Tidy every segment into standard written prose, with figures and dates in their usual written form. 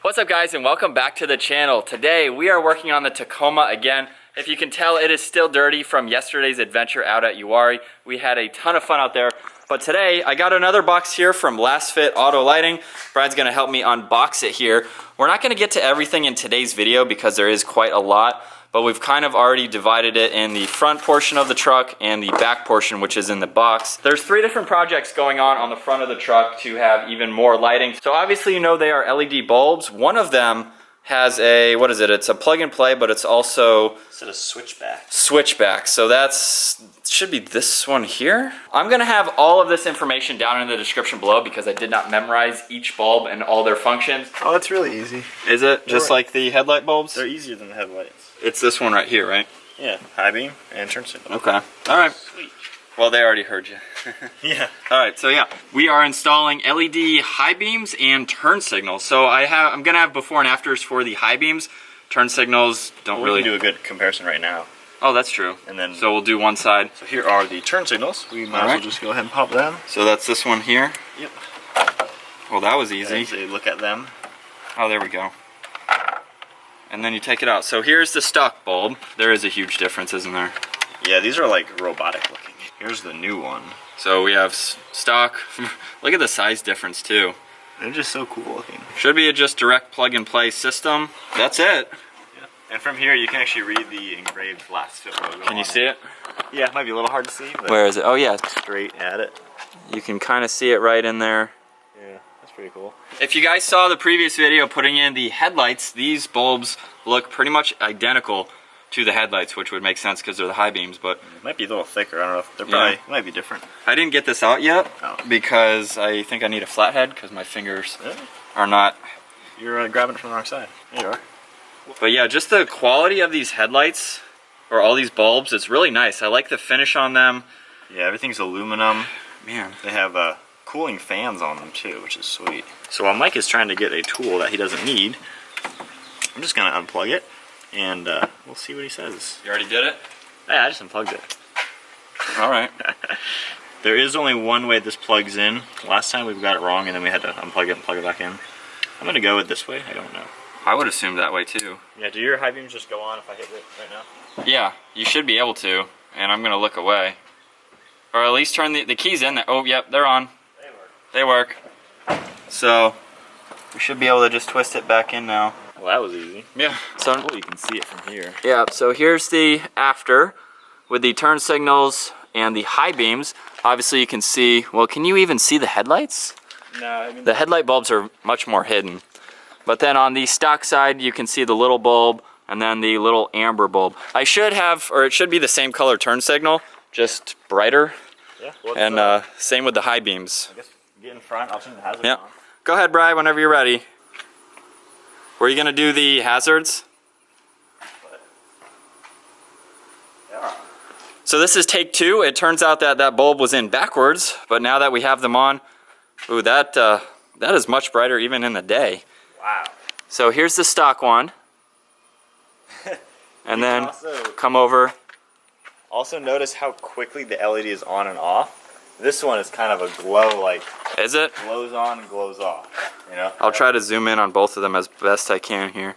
What's up guys, and welcome back to the channel. Today we are working on the Tacoma again. If you can tell, it is still dirty from yesterday's adventure out at Uwharrie. We had a ton of fun out there. But today I got another box here from Last Fit Auto Lighting. Brian's gonna help me unbox it here. We're not gonna get to everything in today's video because there is quite a lot, but we've kind of already divided it in the front portion of the truck and the back portion, which is in the box. There's 3 different projects going on the front of the truck to have even more lighting. So obviously you know they are LED bulbs. One of them has a, what is it? It's a plug and play, but it's also... It's a switchback. Switchback, so that's, should be this one here. I'm gonna have all of this information down in the description below because I did not memorize each bulb and all their functions. Oh, that's really easy. Is it? Just like the headlight bulbs? They're easier than the headlights. It's this one right here, right? Yeah, high beam and turn signal. Okay, all right. Sweet. Well, they already heard you. Yeah. All right, so yeah, we are installing LED high beams and turn signals. So I'm gonna have before and afters for the high beams. Turn signals don't really do a good comparison right now. Oh, that's true. And then so we'll do one side. So here are the turn signals. We might as well just go ahead and pop them. So that's this one here. Yep. Well, that was easy. So you look at them. Oh, there we go. And then you take it out. So here's the stock bulb. There is a huge difference, isn't there? Yeah, these are like robotic looking. Here's the new one. So we have stock. Look at the size difference too. They're just so cool looking. Should be a just direct plug and play system. That's it. Yeah. And from here you can actually read the engraved Last Fit logo. Can you see it? Yeah, it might be a little hard to see. But where is it? Oh yeah. Straight at it. You can kind of see it right in there. Yeah, that's pretty cool. If If you guys saw the previous video putting in the headlights, these bulbs look pretty much identical to the headlights, which would make sense because they're the high beams, but it might be a little thicker. I don't know if they're probably might be different. I didn't get this out yet because I think I need a flathead because my fingers are not. You're grabbing it from the wrong side. There you are. But yeah, just the quality of these headlights or all these bulbs, it's really nice. I like the finish on them. Yeah, everything's aluminum. Man, they have cooling fans on them too, which is sweet. So while Mike is trying to get a tool that he doesn't need, I'm just gonna unplug it. And we'll see what he says. You already did it? Yeah, I just unplugged it. All right. There is only one way this plugs in. Last time we got it wrong and then we had to unplug it and plug it back in. I'm gonna go with this way, I don't know. I would assume that way too. Yeah, do your high beams just go on if I hit it right now? Yeah, you should be able to. And I'm gonna look away. Or at least turn the keys in there. Oh, yep, they're on. They work. So, we should be able to just twist it back in now. Well, that was easy. Yeah. So you can see it from here. Yeah, so here's the after with the turn signals and the high beams. Obviously you can see, well, can you even see the headlights? No, I mean... The headlight bulbs are much more hidden. But then on the stock side, you can see the little bulb and then the little amber bulb. I should have, or it should be the same color turn signal, just brighter. Yeah. And same with the high beams. I guess get in front, I'll turn the hazard Yeah. on. Go ahead, Bri, whenever you're ready. Were you gonna do the hazards? Yeah. So this is take 2. It turns out that that bulb was in backwards, but now that we have them on, ooh, that is much brighter even in the day. Wow. So here's the stock one. And then come over. Also notice how quickly the LED is on and off. This one is kind of a glow, like... Is it? Glows on and glows off, you know? I'll try to zoom in on both of them as best I can here.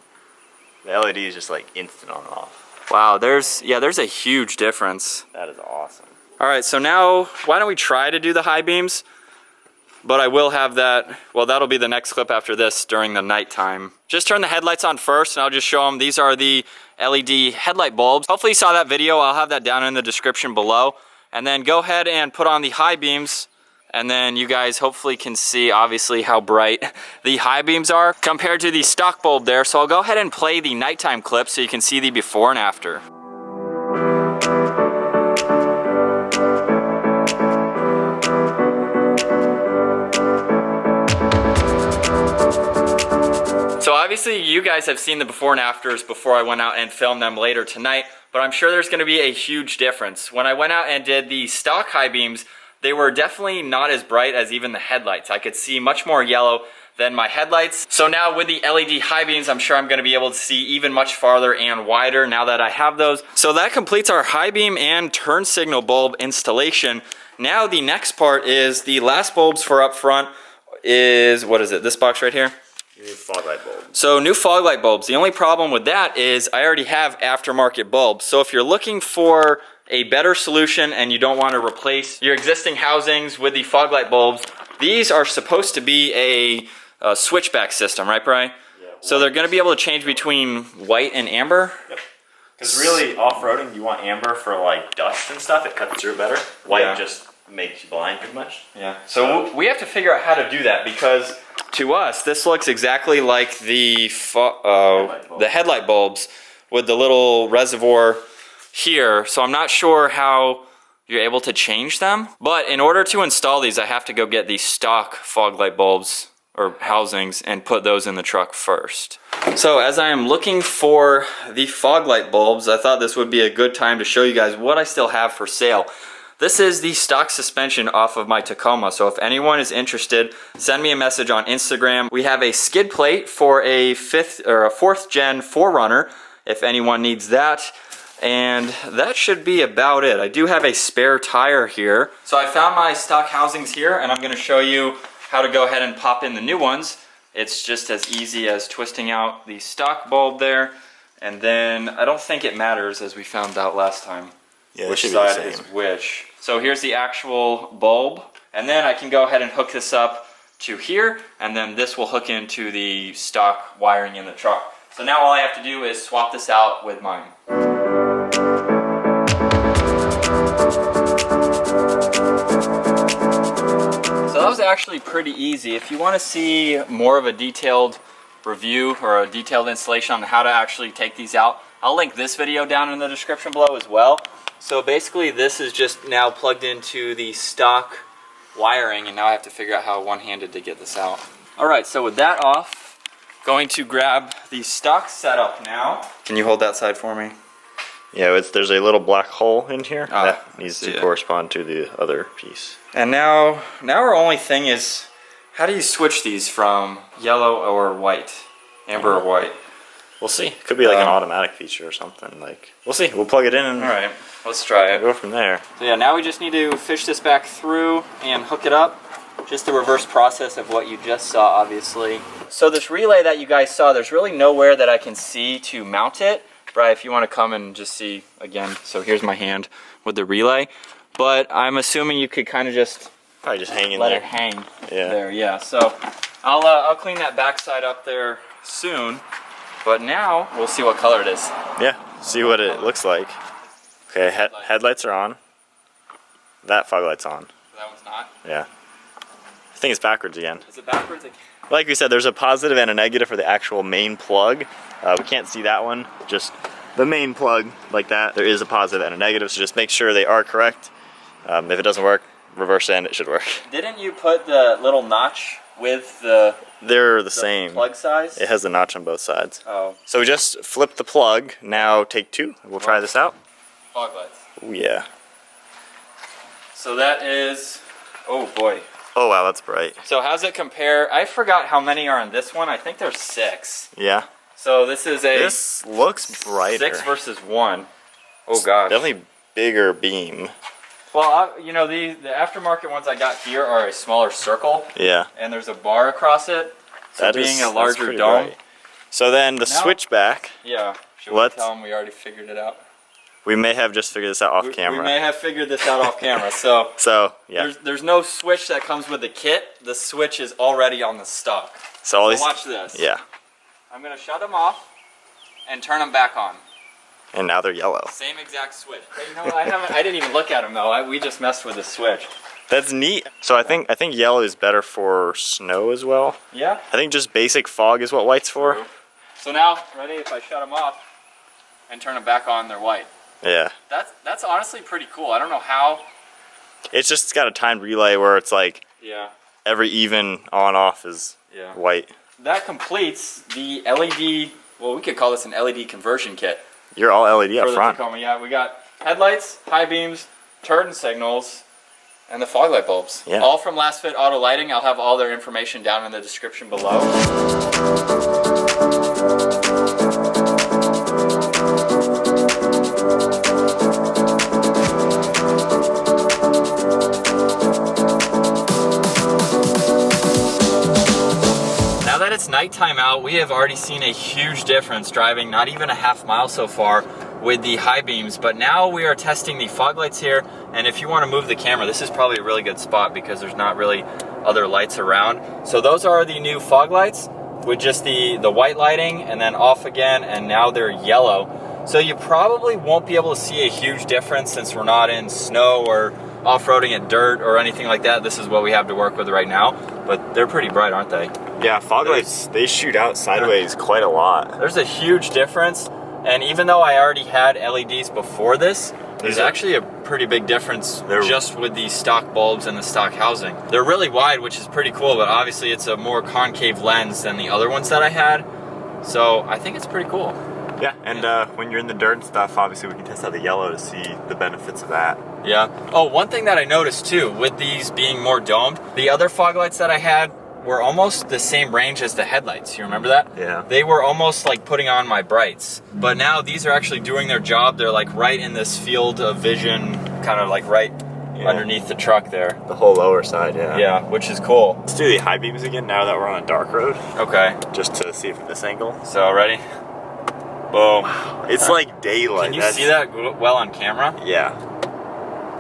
The LED is just like instant on and off. Wow, there's a huge difference. That is awesome. All right, so now why don't we try to do the high beams? But I will have that, well, that'll be the next clip after this during the nighttime. Just turn the headlights on first and I'll just show them. These are the LED headlight bulbs. Hopefully you saw that video. I'll have that down in the description below. And then go ahead and put on the high beams. And then you guys hopefully can see obviously how bright the high beams are compared to the stock bulb there. So I'll go ahead and play the nighttime clip so you can see the before and after. So obviously you guys have seen the before and afters before I went out and filmed them later tonight, but I'm sure there's gonna be a huge difference. When I went out and did the stock high beams, they were definitely not as bright as even the headlights. I could see much more yellow than my headlights. So now with the LED high beams, I'm sure I'm gonna be able to see even much farther and wider now that I have those. So that completes our high beam and turn signal bulb installation. Now the next part is the last bulbs for up front is, what is it, this box right here? You need fog light bulbs. So new fog light bulbs. The only problem with that is I already have aftermarket bulbs. So if you're looking for a better solution and you don't want to replace your existing housings with the fog light bulbs, these are supposed to be a switchback system, right, Bri? Yeah, so they're going to be able to change between white and amber. Yep. Because really, off-roading, you want amber for like dust and stuff. It cuts through better. White just makes you blind pretty much. Yeah. So we have to figure out how to do that, because to us this looks exactly like the headlight bulbs with the little reservoir here. So I'm not sure how you're able to change them. But in order to install these, I have to go get the stock fog light bulbs or housings and put those in the truck first. So as I am looking for the fog light bulbs, I thought this would be a good time to show you guys what I still have for sale. This is the stock suspension off of my Tacoma, so if anyone is interested, send me a message on Instagram. We have a skid plate for a 4th gen 4Runner, if anyone needs that. And that should be about it. I do have a spare tire here. So I found my stock housings here, and I'm gonna show you how to go ahead and pop in the new ones. It's just as easy as twisting out the stock bulb there, and then I don't think it matters, as we found out last time, which side is which. So here's the actual bulb, and then I can go ahead and hook this up to here, and then this will hook into the stock wiring in the truck. So now all I have to do is swap this out with mine. So that was actually pretty easy. If you want to see more of a detailed review or a detailed installation on how to actually take these out, I'll link this video down in the description below as well. So basically this is just now plugged into the stock wiring, and now I have to figure out how one-handed to get this out. Alright, so with that off, going to grab the stock setup now. Can you hold that side for me? Yeah, there's a little black hole in here that needs to correspond to the other piece. And now our only thing is, how do you switch these from yellow or white? Amber or white? We'll see. It could be like an automatic feature or something. Like, we'll see. We'll plug it in and alright, let's try it. Go from there. So yeah, now we just need to fish this back through and hook it up. Just the reverse process of what you just saw, obviously. So this relay that you guys saw, there's really nowhere that I can see to mount it. Right, if you want to come and just see again. So here's my hand with the relay. But I'm assuming you could kind of just probably just hang in let there. it hang there, yeah. So I'll clean that backside up there soon. But now we'll see what color it is. Yeah, see what it looks like. Okay, headlights are on. That fog light's on. That one's not? Yeah. I think it's backwards again. Is it backwards? Like we said, there's a positive and a negative for the actual main plug. We can't see that one, just the main plug like that. There is a positive and a negative, so just make sure they are correct. If it doesn't work, reverse end, it should work. Didn't you put the little notch with the... They're the same. Plug size? It has the notch on both sides. Oh. So we just flipped the plug. Now take two. We'll try this out. Fog lights. Oh yeah. So that is... Oh boy. Oh wow, that's bright. So how's it compare? I forgot how many are in this one. I think there's 6. Yeah. So this is a... This looks brighter. 6 versus 1. Oh gosh. Definitely bigger beam. Well, you know, the aftermarket ones I got here are a smaller circle. Yeah. And there's a bar across it. So that being a larger dome. Bright. So then the switchback. Yeah. Should we tell them we already figured it out? We may have just figured this out off camera. We may have figured this out off camera. So yeah. There's no switch that comes with the kit. The switch is already on the stock. So watch this. Yeah. I'm going to shut them off and turn them back on. And now they're yellow. Same exact switch. But you know, I didn't even look at them though. We just messed with the switch. That's neat. So I think yellow is better for snow as well. Yeah. I think just basic fog is what white's for. True. So now, ready? If I shut them off and turn them back on, they're white. Yeah. That's honestly pretty cool. I don't know how. It's got a timed relay where it's like every even on off is white. That completes the LED. Well, we could call this an LED conversion kit. You're all LED up front. Tacoma. Yeah, we got headlights, high beams, turn signals, and the fog light bulbs. Yeah. All from Last Fit Auto Lighting. I'll have all their information down in the description below. it's nighttime out, we have already seen a huge difference driving not even a half mile so far with the high beams, but now we are testing the fog lights here. And if you want to move the camera, this is probably a really good spot because there's not really other lights around. So those are the new fog lights with just the white lighting and then off again, and now they're yellow. So you probably won't be able to see a huge difference since we're not in snow or off-roading in dirt or anything like that. This is what we have to work with right now, but they're pretty bright, aren't they? Yeah, fog lights, they shoot out sideways quite a lot. There's a huge difference, and even though I already had LEDs before this, there's actually a pretty big difference just with the stock bulbs and the stock housing. They're really wide, which is pretty cool, but obviously it's a more concave lens than the other ones that I had, so I think it's pretty cool. Yeah, and when you're in the dirt and stuff, obviously we can test out the yellow to see the benefits of that. Yeah. Oh, one thing that I noticed too, with these being more domed, the other fog lights that I had were almost the same range as the headlights. You remember that? Yeah. They were almost like putting on my brights. But now these are actually doing their job. They're like right in this field of vision, kind of like right underneath the truck there. The whole lower side, yeah. Yeah, which is cool. Let's do the high beams again now that we're on a dark road. Okay. Just to see it from this angle. So, ready? Boom. It's like daylight. Can you see that well on camera? Yeah.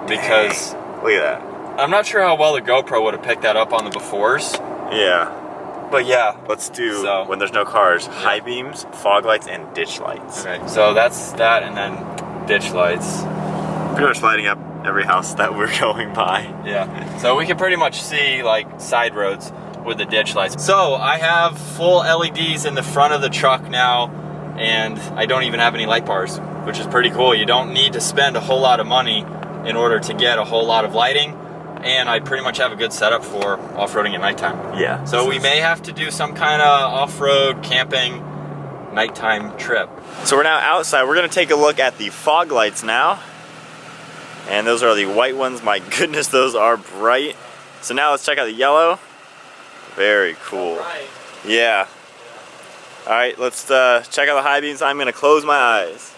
Because look at that. I'm not sure how well the GoPro would have picked that up on the befores. Yeah. But yeah. Let's do, when there's no cars, high beams, fog lights, and ditch lights. Okay, so that's that, and then ditch lights. Pretty much lighting up every house that we're going by. Yeah. So we can pretty much see like side roads with the ditch lights. So I have full LEDs in the front of the truck now, and I don't even have any light bars, which is pretty cool. You don't need to spend a whole lot of money in order to get a whole lot of lighting, and I pretty much have a good setup for off-roading at nighttime. Yeah. So we may have to do some kind of off-road camping nighttime trip. So we're now outside. We're gonna take a look at the fog lights now. And those are the white ones. My goodness, those are bright. So now let's check out the yellow. Very cool. Right. Yeah. All right, let's check out the high beams. I'm gonna close my eyes.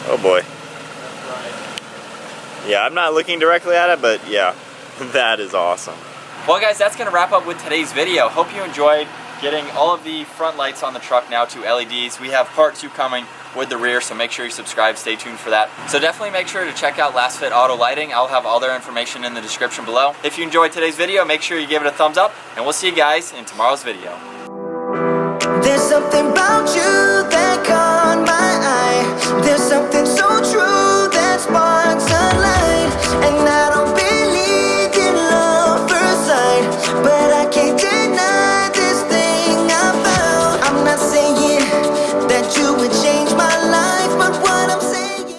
Oh boy. Yeah, I'm not looking directly at it, but yeah, that is awesome. Well guys, that's gonna wrap up with today's video. Hope you enjoyed getting all of the front lights on the truck now to LEDs. We have part 2 coming with the rear, so make sure you subscribe, stay tuned for that. So definitely make sure to check out Last Fit Auto Lighting. I'll have all their information in the description below. If you enjoyed today's video, make sure you give it a thumbs up, and we'll see you guys in tomorrow's video. There's something